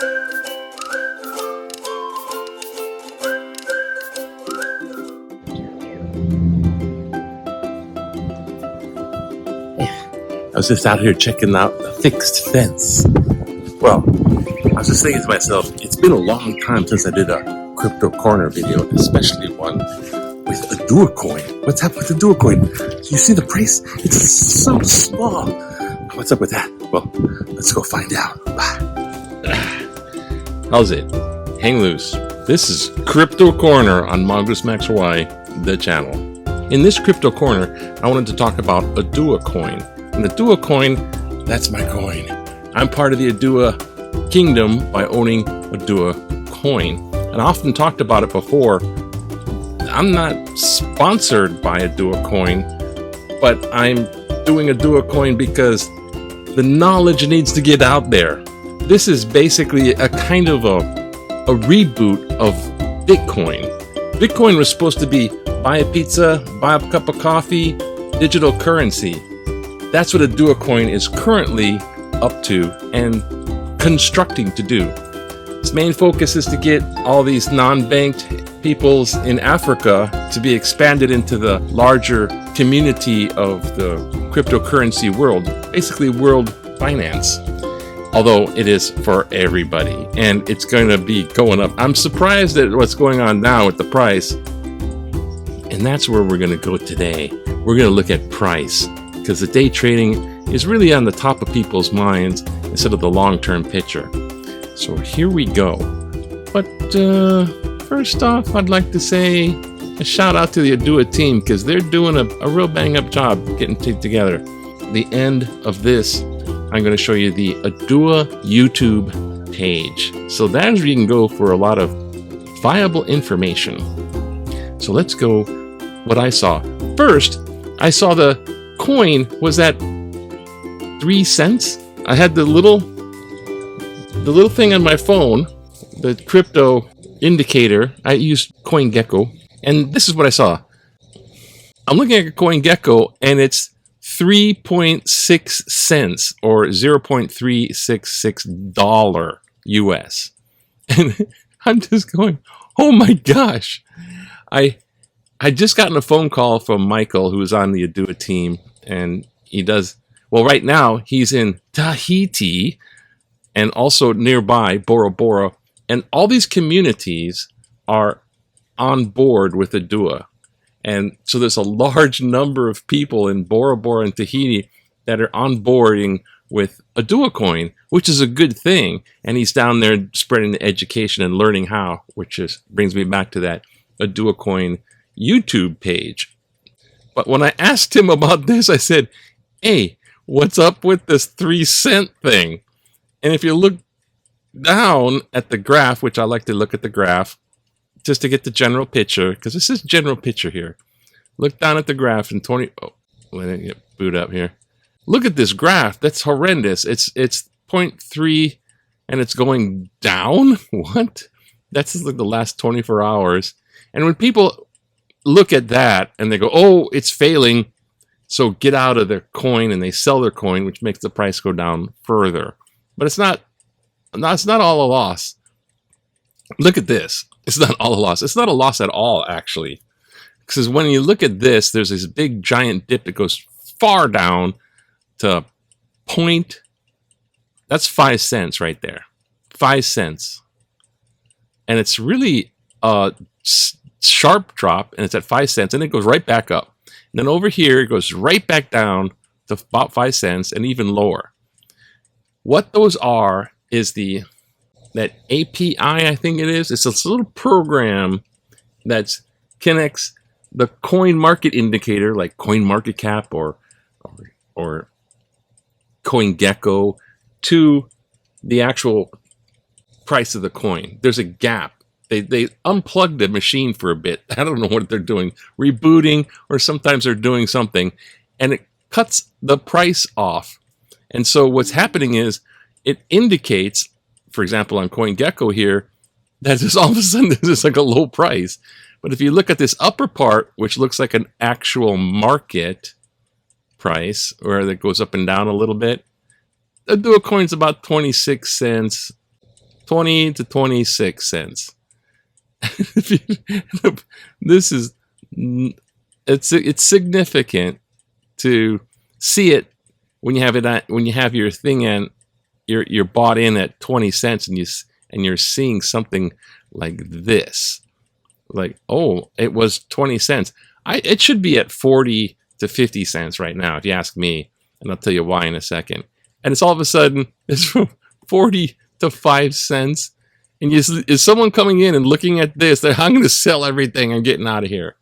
I was just out here checking out the fixed fence. Well, I was just thinking to myself, it's been a long time since I did a crypto corner video, especially one with Oduwa coin. What's up with Oduwa coin? You see the price? It's so small. What's up with that? Well, let's go find out. Bye. How's it? Hang loose. This is Crypto Corner on Mongoose Max Hawaii, the channel. In this Crypto Corner, I wanted to talk about Oduwa coin. And the Oduwa coin, that's my coin. I'm part of the Oduwa kingdom by owning Oduwa coin. And I often talked about it before. I'm not sponsored by Oduwa coin, but I'm doing Oduwa coin because the knowledge needs to get out there. This is basically a kind of a reboot of Bitcoin. Bitcoin was supposed to be buy a pizza, buy a cup of coffee, digital currency. That's what Oduwa coin is currently up to and constructing to do. Its main focus is to get all these non-banked peoples in Africa to be expanded into the larger community of the cryptocurrency world, basically world finance. Although it is for everybody, and it's going to be going up. I'm surprised at what's going on now with the price, and that's where we're going to go today. We're going to look at price, because the day trading is really on the top of people's minds instead of the long-term picture. So here we go. But first off, I'd like to say a shout out to the Oduwa team, because they're doing a real bang-up job getting together. The end of this, I'm going to show you the Oduwa YouTube page. So that's where you can go for a lot of viable information. So let's go what I saw. First, I saw the coin was at 3 cents. I had the little thing on my phone, the crypto indicator. I used CoinGecko, and this is what I saw. I'm looking at CoinGecko, and it's 3.6 cents or $0.366 US. And I'm just going, oh my gosh. I just gotten a phone call from Michael, who's on the Oduwa team, and he does, well, right now he's in Tahiti and also nearby Bora Bora, and all these communities are on board with Oduwa. And so there's a large number of people in Bora Bora and Tahiti that are onboarding with Oduwa coin, which is a good thing. And he's down there spreading the education and learning how, which brings me back to that Oduwa coin YouTube page. But when I asked him about this, I said, hey, what's up with this 3 cent thing? And if you look down at the graph, which I like to look at the graph, just to get the general picture, because this is general picture here. Look down at the graph and let me get booed up here. Look at this graph. That's horrendous. It's 0.3 and it's going down. What? That's like the last 24 hours. And when people look at that and they go, oh, it's failing, so get out of their coin, and they sell their coin, which makes the price go down further. But it's not all a loss. Look at this. It's not all a loss. It's not a loss at all, actually. Because when you look at this, there's this big giant dip that goes far down to that's 5 cents right there. 5 cents. And it's really a sharp drop, and it's at 5 cents, and it goes right back up. And then over here, it goes right back down to about 5 cents and even lower. What those are is that API, I think it is. It's this little program that connects the coin market indicator, like coin market cap or CoinGecko, to the actual price of the coin. There's a gap. They unplugged the machine for a bit. I don't know what they're doing, rebooting, or sometimes they're doing something, and it cuts the price off. And so what's happening is it indicates, for example, on CoinGecko here, that just all of a sudden there's like a low price. But if you look at this upper part, which looks like an actual market price, where it goes up and down a little bit, the Oduwa coin's about 26 cents, 20 to 26 cents. This is, it's significant to see it when you have it at, when you have your thing in, you're bought in at 20 cents and you're seeing something like this. Like, oh, it was 20 cents. It should be at 40 to 50 cents right now, if you ask me, and I'll tell you why in a second. And it's all of a sudden, it's from 40 to 5 cents. And is someone coming in and looking at this, they're, I'm going to sell everything, I'm getting out of here.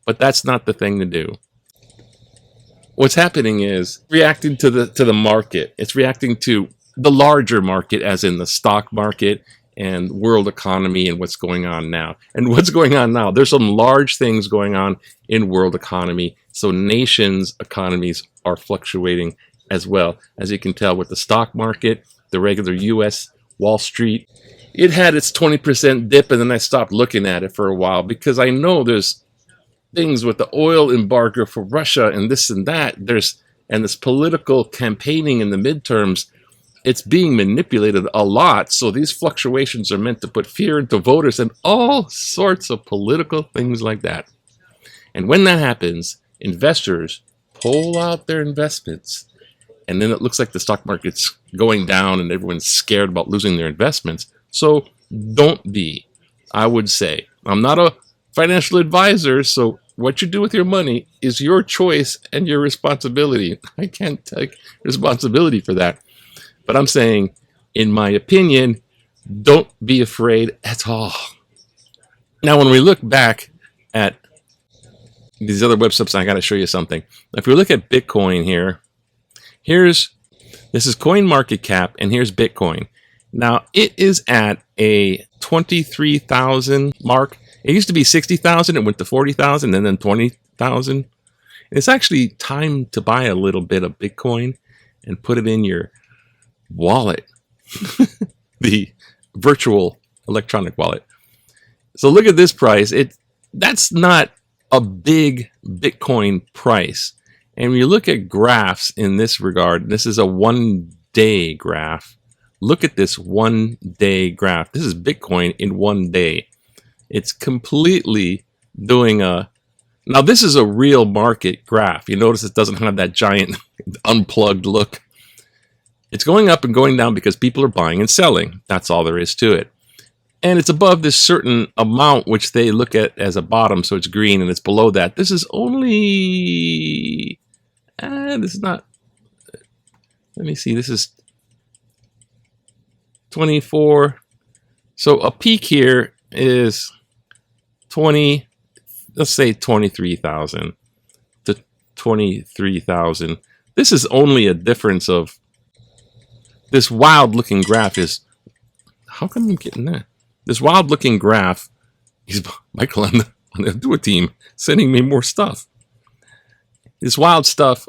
But that's not the thing to do. What's happening is reacting to the market. It's reacting to the larger market, as in the stock market and world economy and what's going on now. And what's going on now, there's some large things going on in world economy. So nations' economies are fluctuating as well. As you can tell with the stock market, the regular US Wall Street, it had its 20% dip, and then I stopped looking at it for a while because I know there's things with the oil embargo for Russia and this and that. And this political campaigning in the midterms, it's being manipulated a lot. So these fluctuations are meant to put fear into voters and all sorts of political things like that. And when that happens, investors pull out their investments, and then it looks like the stock market's going down and everyone's scared about losing their investments. So don't be, I would say. I'm not a financial advisor, so what you do with your money is your choice and your responsibility. I can't take responsibility for that. But I'm saying, in my opinion, don't be afraid at all. Now, when we look back at these other websites, I got to show you something. If we look at Bitcoin here, this is CoinMarketCap, and here's Bitcoin. Now, it is at a 23,000 mark. It used to be 60,000. It went to 40,000 and then 20,000. It's actually time to buy a little bit of Bitcoin and put it in your wallet, the virtual electronic wallet. So look at this price. That's not a big Bitcoin price. And when you look at graphs in this regard, this is a 1-day graph. Look at this 1-day graph. This is Bitcoin in 1 day. It's completely doing a... Now, this is a real market graph. You notice it doesn't have that giant unplugged look. It's going up and going down because people are buying and selling. That's all there is to it. And it's above this certain amount, which they look at as a bottom, so it's green, and it's below that. This is only... this is not... Let me see. This is 24. So a peak here is 20, let's say 23,000 to 23,000. This is only a difference of... This wild-looking graph is... How come I'm getting that? This wild-looking graph... He's Michael on the Oduwa team sending me more stuff. This wild stuff,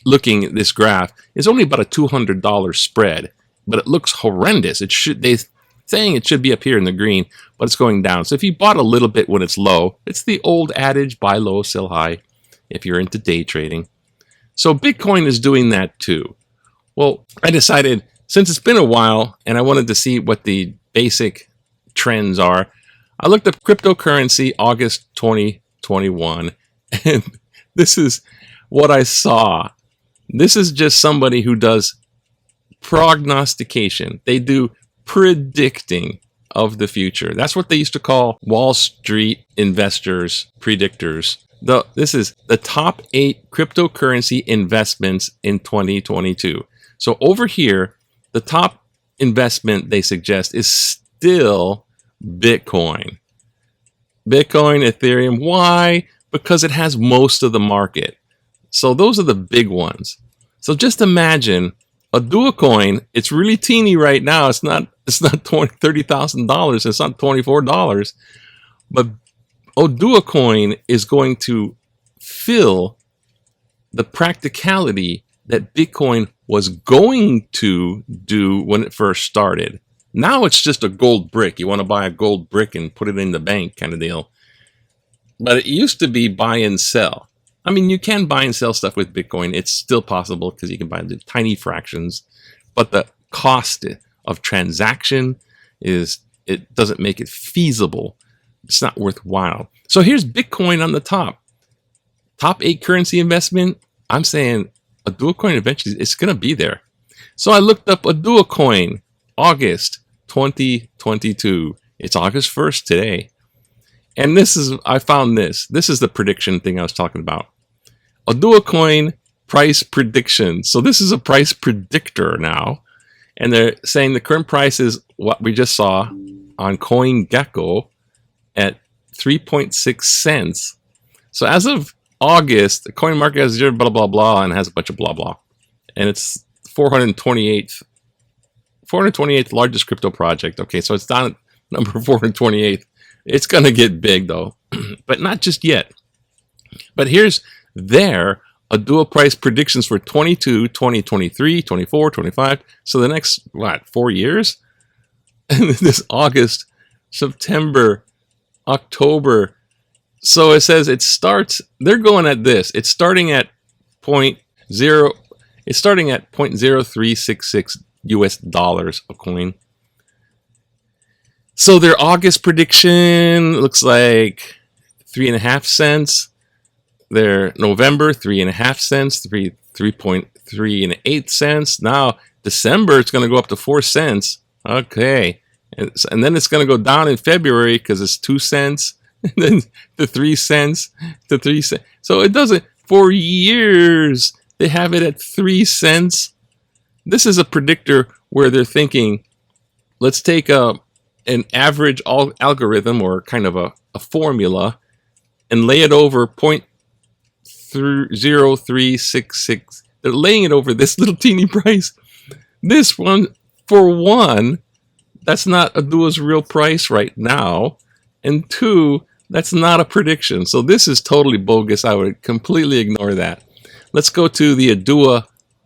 looking at this graph, is only about a $200 spread, but it looks horrendous. They're saying it should be up here in the green, but it's going down. So if you bought a little bit when it's low, it's the old adage, buy low, sell high, if you're into day trading. So Bitcoin is doing that too. Well, I decided, since it's been a while and I wanted to see what the basic trends are, I looked up cryptocurrency August 2021, and this is what I saw. This is just somebody who does prognostication. They do predicting of the future. That's what they used to call Wall Street investors, predictors. This is the top 8 cryptocurrency investments in 2022. So over here, the top investment they suggest is still Bitcoin. Bitcoin, Ethereum. Why? Because it has most of the market. So those are the big ones. So just imagine a Oduwa coin. It's really teeny right now. It's not $30,000. It's not $24. But Oduwa coin is going to fill the practicality that Bitcoin was going to do when it first started. Now it's just a gold brick. You want to buy a gold brick and put it in the bank kind of deal. But it used to be buy and sell. I mean, you can buy and sell stuff with Bitcoin. It's still possible because you can buy the tiny fractions. But the cost of transaction, is it doesn't make it feasible. It's not worthwhile. So here's Bitcoin on the top. Top 8 currency investment. I'm saying Oduwa coin eventually it's going to be there. So I looked up Oduwa coin, August 2022. It's August 1st today. And I found this. This is the prediction thing I was talking about. Oduwa coin price prediction. So this is a price predictor now. And they're saying the current price is what we just saw on CoinGecko at 3.6 cents. So as of August, the coin market has zero blah blah blah and has a bunch of blah blah. And it's 428th largest crypto project. Okay, so it's down at number 428th. It's gonna get big though, but not just yet. But here's their Oduwa price predictions for 22, 2023, 24, 25. So the next, 4 years? This August, September, October. So it says it starts, they're going at this. It's starting at it's starting at 0.0366 US dollars a coin. So their August prediction looks like 3.5 cents. Their November, 3.5 cents, 3.38 cents. Now December, it's going to go up to 4 cents. Okay. And then it's going to go down in February because it's 2 cents, and then to 3 cents, to 3 cents. So it doesn't, for years, they have it at 3 cents. This is a predictor where they're thinking, let's take an average algorithm or kind of a formula and lay it over 0.0366. They're laying it over this little teeny price. This one, for one, that's not Oduwa's real price right now. And 2, that's not a prediction. So this is totally bogus. I would completely ignore that. Let's go to the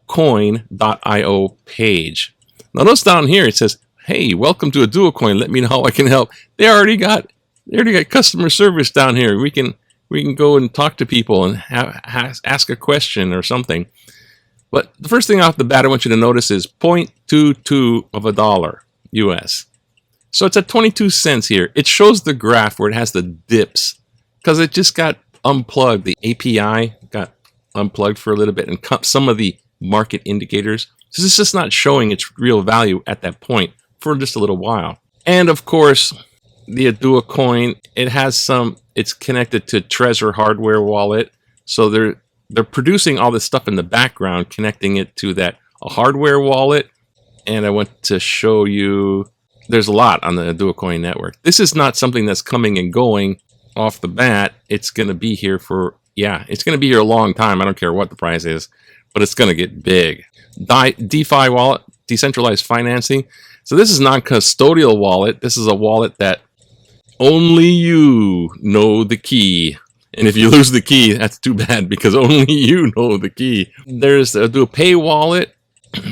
OduwaCoin.io page. Now notice down here it says, hey, welcome to Oduwa Coin. Let me know how I can help. They already got customer service down here. We can go and talk to people and ask a question or something. But the first thing off the bat I want you to notice is 0.22 of a dollar US. So it's at 22 cents here. It shows the graph where it has the dips because it just got unplugged. The API got unplugged for a little bit and some of the market indicators. So it's just not showing its real value at that point for just a little while. And of course, the Oduwa coin, it's connected to Trezor hardware wallet. So they're producing all this stuff in the background, connecting it to a hardware wallet. And I want to show you, there's a lot on the Oduwa coin network. This is not something that's coming and going off the bat. It's going to be here it's going to be here a long time. I don't care what the price is, but it's going to get big. DeFi wallet, decentralized financing. So this is non-custodial wallet. This is a wallet that only you know the key. And if you lose the key, that's too bad because only you know the key. There's the Oduwa Pay wallet.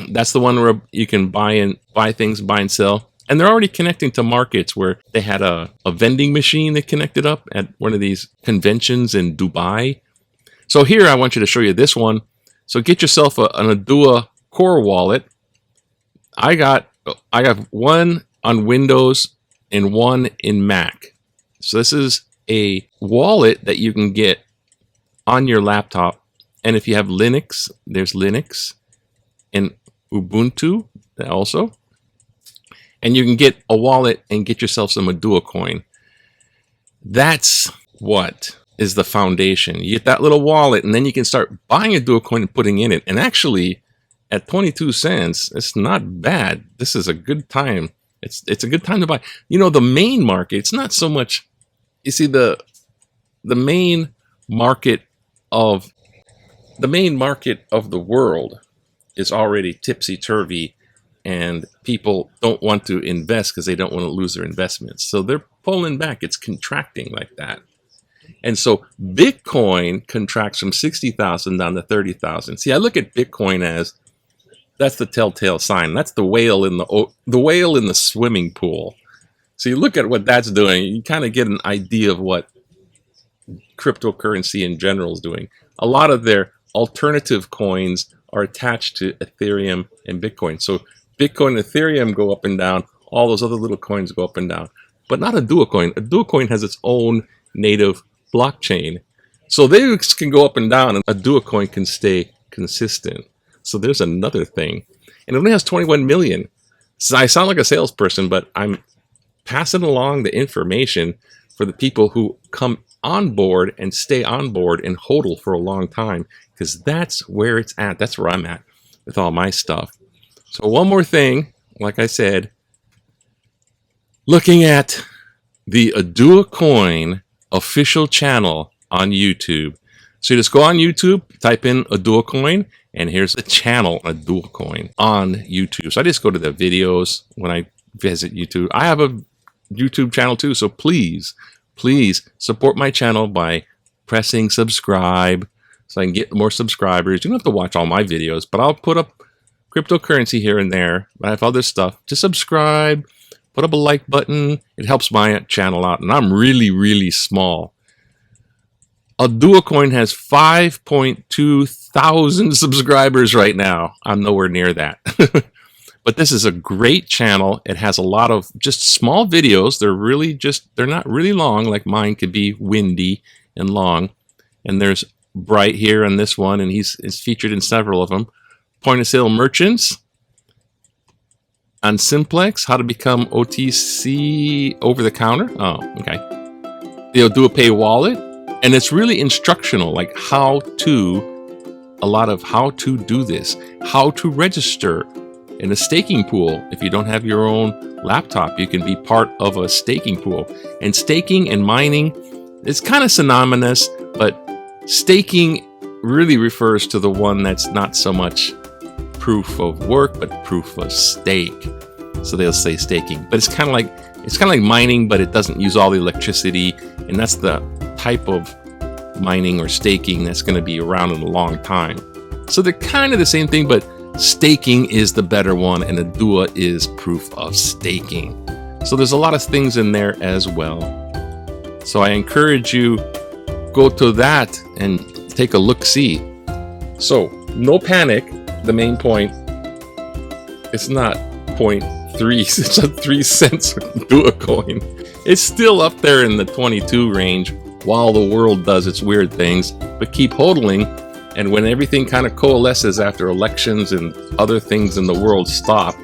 That's the one where you can buy things, buy and sell. And they're already connecting to markets where they had a vending machine that connected up at one of these conventions in Dubai. So here I want you to show you this one. So get yourself an Oduwa Core wallet. I got one on Windows and one in Mac. So this is a wallet that you can get on your laptop. And if you have Linux, there's Linux and Ubuntu also. And you can get a wallet and get yourself some Oduwa coin. That's what is the foundation. You get that little wallet and then you can start buying Oduwa coin and putting in it. And actually, at 22 cents, it's not bad. This is a good time. It's a good time to buy. The main market, it's not so much, you see, the main market of the world is already tipsy-turvy, and people don't want to invest because they don't want to lose their investments. So they're pulling back. It's contracting like that. And so Bitcoin contracts from 60,000 down to 30,000. See, I look at Bitcoin as that's the telltale sign. That's the whale in the swimming pool. So you look at what that's doing, you kind of get an idea of what cryptocurrency in general is doing. A lot of their alternative coins are attached to Ethereum and Bitcoin. So Bitcoin and Ethereum go up and down. all those other little coins go up and down. But not a duocoin. A duocoin has its own native blockchain. So they can go up and down, and a duocoin can stay consistent. So there's another thing. And it only has 21 million. So I sound like a salesperson, but I'm passing along the information for the people who come on board and stay on board and HODL for a long time, because that's where it's at. That's where I'm at with all my stuff. So one more thing, like I said, looking at the Oduwa Coin official channel on YouTube. So you just go on YouTube, type in Oduwa Coin, and here's the channel Oduwa Coin on YouTube. So I just go to the videos when I visit YouTube. I have a YouTube channel too, so please support my channel by pressing subscribe so I can get more subscribers. You don't have to watch all my videos, but I'll put up cryptocurrency here and there. I have other stuff. Just subscribe, put up a like button. It helps my channel out, and I'm really small. Oduwa Coin has 5.2 thousand subscribers right now. I'm nowhere near that. But this is a great channel. It has a lot of just small videos. They're not really long, like mine could be windy and long. And there's Bright here on this one, and he's featured in several of them. Point of sale merchants on Simplex, how to become OTC over the counter. Oh, okay. The Oduwa Pay wallet, and it's really instructional, like how to do this, how to register in a staking pool. If you don't have your own laptop, you can be part of a staking pool. And staking and mining is kind of synonymous, but staking really refers to the one that's not so much proof of work, but proof of stake. So they'll say staking, but it's kind of like mining, but it doesn't use all the electricity, and that's the type of mining or staking that's going to be around in a long time. So they're kind of the same thing, but staking is the better one, and Oduwa is proof of staking. So there's a lot of things in there as well. So I encourage you, go to that and take a look-see. So no panic. The main point, it's not 0.3, it's a 3 cents Oduwa coin. It's still up there in the 22 range while the world does its weird things, but keep hodling. And when everything kind of coalesces after elections and other things in the world stop,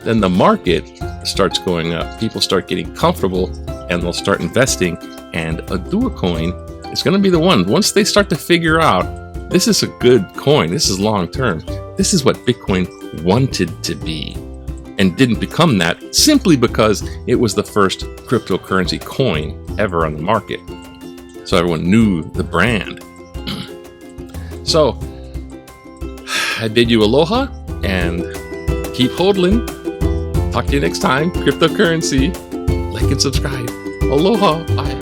then the market starts going up. People start getting comfortable and they'll start investing. And Oduwa coin is going to be the one. Once they start to figure out, this is a good coin, this is long term, this is what Bitcoin wanted to be, and didn't become that simply because it was the first cryptocurrency coin ever on the market. So everyone knew the brand. So I bid you aloha and keep hodling. Talk to you next time. Cryptocurrency. Like and subscribe. Aloha. Bye.